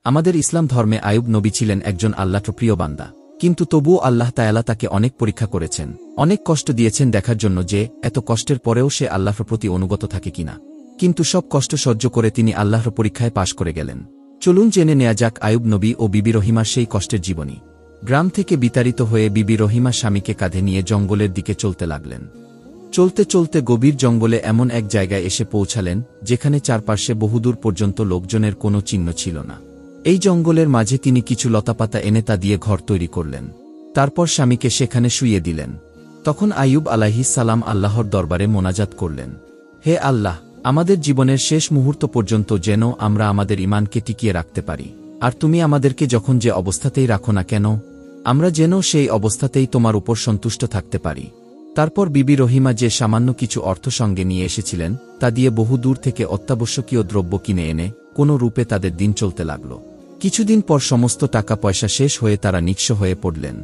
আমাদের ইসলাম ধর্মে আইয়ুব নবী ছিলেন একজন আল্লাহর প্রিয় বান্দা, কিন্তু তবুও আল্লাহ তাআলা তাকে অনেক পরীক্ষা করেছেন, অনেক কষ্ট দিয়েছেন দেখার জন্য যে এত কষ্টের পরেও সে আল্লাহর প্রতি অনুগত থাকে কিনা। কিন্তু সব কষ্ট সহ্য করে তিনি আল্লাহর পরীক্ষায় পাশ করে গেলেন। চলুন জেনে নেয়া যাক আইয়ুব নবী ও বিবি রহিমার সেই কষ্টের জীবনী। গ্রাম থেকে বিতাড়িত হয়ে বিবি রহিমা স্বামীকে কাঁধে নিয়ে জঙ্গলের দিকে চলতে লাগলেন। চলতে চলতে গভীর জঙ্গলে এমন এক জায়গায় এসে পৌঁছালেন যেখানে চারপাশে বহুদূর পর্যন্ত লোকজনের কোনো চিহ্ন ছিল না। এই জঙ্গলের মাঝে তিনি কিছু লতাপাতা এনে তা দিয়ে ঘর তৈরি করলেন। তারপর স্বামীকে সেখানে শুইয়ে দিলেন। তখন আইয়ুব আলাইহিস সালাম আল্লাহর দরবারে মোনাজাত করলেন, হে আল্লাহ, আমাদের জীবনের শেষ মুহূর্ত পর্যন্ত যেন আমরা আমাদের ঈমানকে টিকিয়ে রাখতে পারি, আর তুমি আমাদেরকে যখন যে অবস্থাতেই রাখো না কেন, আমরা যেন সেই অবস্থাতেই তোমার উপর সন্তুষ্ট থাকতে পারি। তারপর বিবি রহিমা যে সামান্য কিছু অর্থ সঙ্গে নিয়ে এসেছিলেন তা দিয়ে বহু দূর থেকে অত্যাবশ্যকীয় দ্রব্য কিনে এনে কোনো রূপে তাদের দিন চলতে লাগল। কিছুদিন পর সমস্ত টাকা পয়সা শেষ হয়ে তারা নিঃস্ব হয়ে পড়লেন।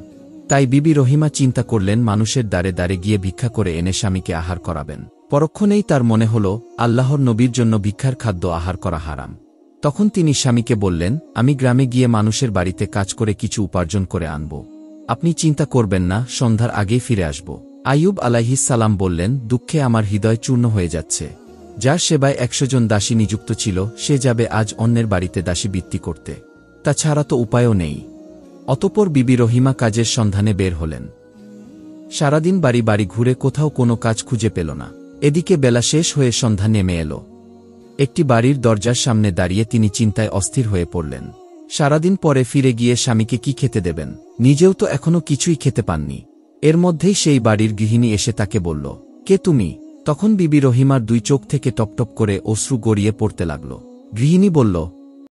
তাই বিবি রহিমা চিন্তা করলেন মানুষের দ্বারে দ্বারে গিয়ে ভিক্ষা করে এনে স্বামীকে আহার করাবেন। পরক্ষণেই তার মনে হল আল্লাহর নবীর জন্য ভিক্ষার খাদ্য আহার করা হারাম। তখন তিনি স্বামীকে বললেন, আমি গ্রামে গিয়ে মানুষের বাড়িতে কাজ করে কিছু উপার্জন করে আনব, আপনি চিন্তা করবেন না, সন্ধ্যার আগেই ফিরে আসব। আইয়ুব আলাইহিস সালাম বললেন, দুঃখে আমার হৃদয় চূর্ণ হয়ে যাচ্ছে। যার সেবায় 100 জন দাসী নিযুক্ত ছিল সে যাবে আজ অন্যের বাড়িতে দাসী বৃত্তি করতে, তাছাড়া তো উপায়ও নেই। অতঃপর বিবি রহিমা কাজের সন্ধানে বের হলেন। সারাদিন বাড়ি বাড়ি ঘুরে কোথাও কোনো কাজ খুঁজে পেল না। এদিকে বেলা শেষ হয়ে সন্ধ্যা নেমে এল। একটি বাড়ির দরজার সামনে দাঁড়িয়ে তিনি চিন্তায় অস্থির হয়ে পড়লেন। সারাদিন পরে ফিরে গিয়ে স্বামীকে কি খেতে দেবেন? নিজেও তো এখনো কিছুই খেতে পাননি। এর মধ্যেই সেই বাড়ির গৃহিণী এসে তাকে বলল, কে তুমি? তখন বিবি রহিমার 2 চোখ থেকে টপটপ করে অশ্রু গড়িয়ে পড়তে লাগল। গৃহিণী বলল,